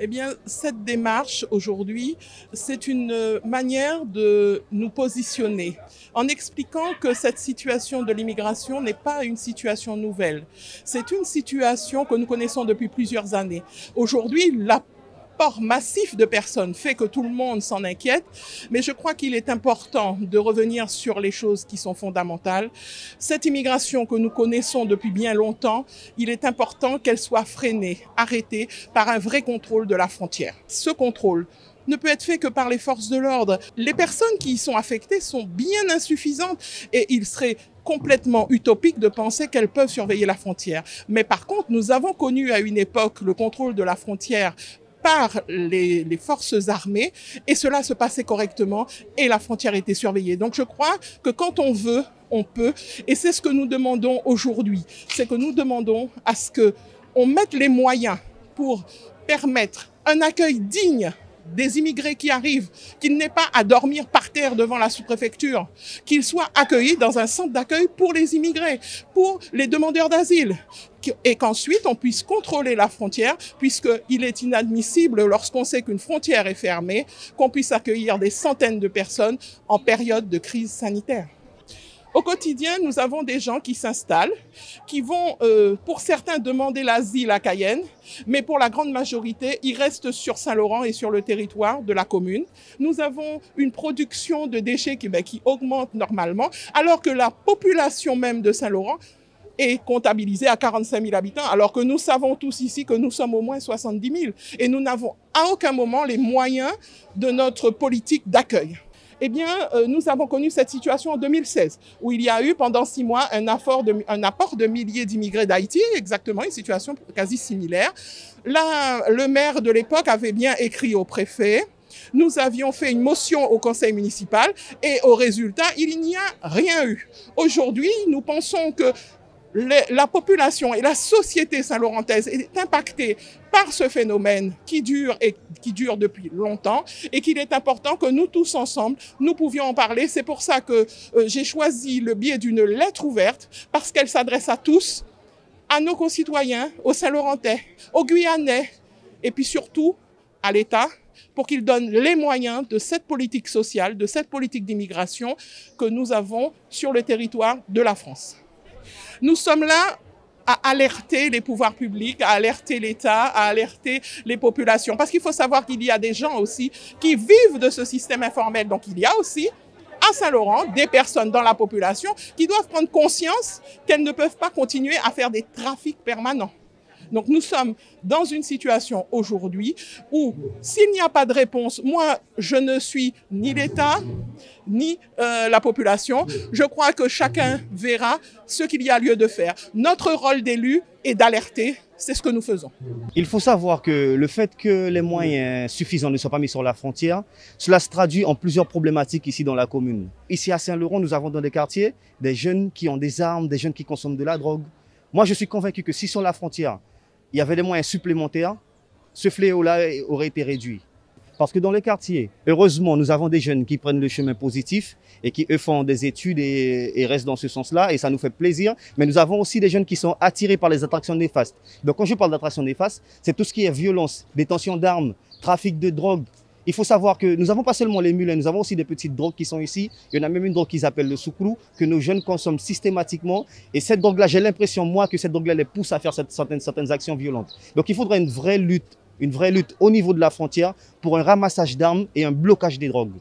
Eh bien, cette démarche aujourd'hui, c'est une manière de nous positionner en expliquant que cette situation de l'immigration n'est pas une situation nouvelle. C'est une situation que nous connaissons depuis plusieurs années. Aujourd'hui, l'apport massif de personnes fait que tout le monde s'en inquiète, mais je crois qu'il est important de revenir sur les choses qui sont fondamentales. Cette immigration que nous connaissons depuis bien longtemps, il est important qu'elle soit freinée, arrêtée par un vrai contrôle de la frontière. Ce contrôle ne peut être fait que par les forces de l'ordre. Les personnes qui y sont affectées sont bien insuffisantes et il serait complètement utopique de penser qu'elles peuvent surveiller la frontière. Mais par contre, nous avons connu à une époque le contrôle de la frontière par les forces armées et cela se passait correctement et la frontière était surveillée. Donc je crois que quand on veut, on peut et c'est ce que nous demandons aujourd'hui. C'est que nous demandons à ce qu'on mette les moyens pour permettre un accueil digne des immigrés qui arrivent, qu'ils n'aient pas à dormir par terre devant la sous-préfecture, qu'ils soient accueillis dans un centre d'accueil pour les immigrés, pour les demandeurs d'asile, et qu'ensuite on puisse contrôler la frontière, puisqu'il est inadmissible, lorsqu'on sait qu'une frontière est fermée, qu'on puisse accueillir des centaines de personnes en période de crise sanitaire. Au quotidien, nous avons des gens qui s'installent, qui vont, pour certains, demander l'asile à Cayenne, mais pour la grande majorité, ils restent sur Saint-Laurent et sur le territoire de la commune. Nous avons une production de déchets qui augmente normalement, alors que la population même de Saint-Laurent est comptabilisée à 45 000 habitants, alors que nous savons tous ici que nous sommes au moins 70 000. Et nous n'avons à aucun moment les moyens de notre politique d'accueil. Eh bien, nous avons connu cette situation en 2016, où il y a eu pendant 6 mois un apport de milliers d'immigrés d'Haïti, exactement une situation quasi similaire. Là, le maire de l'époque avait bien écrit au préfet. Nous avions fait une motion au conseil municipal et au résultat, il n'y a rien eu. Aujourd'hui, nous pensons que la population et la société saint-laurentaise est impactée par ce phénomène qui dure depuis longtemps et qu'il est important que nous tous ensemble, nous pouvions en parler. C'est pour ça que j'ai choisi le biais d'une lettre ouverte parce qu'elle s'adresse à tous, à nos concitoyens, aux Saint-Laurentais, aux Guyanais et puis surtout à l'État pour qu'il donne les moyens de cette politique sociale, de cette politique d'immigration que nous avons sur le territoire de la France. Nous sommes là à alerter les pouvoirs publics, à alerter l'État, à alerter les populations. Parce qu'il faut savoir qu'il y a des gens aussi qui vivent de ce système informel. Donc il y a aussi à Saint-Laurent des personnes dans la population qui doivent prendre conscience qu'elles ne peuvent pas continuer à faire des trafics permanents. Donc nous sommes dans une situation aujourd'hui où s'il n'y a pas de réponse, moi je ne suis ni l'État ni la population. Je crois que chacun verra ce qu'il y a lieu de faire. Notre rôle d'élu est d'alerter, c'est ce que nous faisons. Il faut savoir que le fait que les moyens suffisants ne soient pas mis sur la frontière, cela se traduit en plusieurs problématiques ici dans la commune. Ici à Saint-Laurent, nous avons dans des quartiers des jeunes qui ont des armes, des jeunes qui consomment de la drogue. Moi je suis convaincu que si sur la frontière, il y avait des moyens supplémentaires, ce fléau-là aurait été réduit. Parce que dans les quartiers, heureusement, nous avons des jeunes qui prennent le chemin positif et qui, eux, font des études et restent dans ce sens-là, et ça nous fait plaisir. Mais nous avons aussi des jeunes qui sont attirés par les attractions néfastes. Donc quand je parle d'attractions néfastes, c'est tout ce qui est violence, détention d'armes, trafic de drogue. Il faut savoir que nous n'avons pas seulement les mulets, nous avons aussi des petites drogues qui sont ici. Il y en a même une drogue qu'ils appellent le soukrou, que nos jeunes consomment systématiquement. Et cette drogue-là, j'ai l'impression, moi, que cette drogue-là les pousse à faire certaines actions violentes. Donc il faudrait une vraie lutte au niveau de la frontière pour un ramassage d'armes et un blocage des drogues.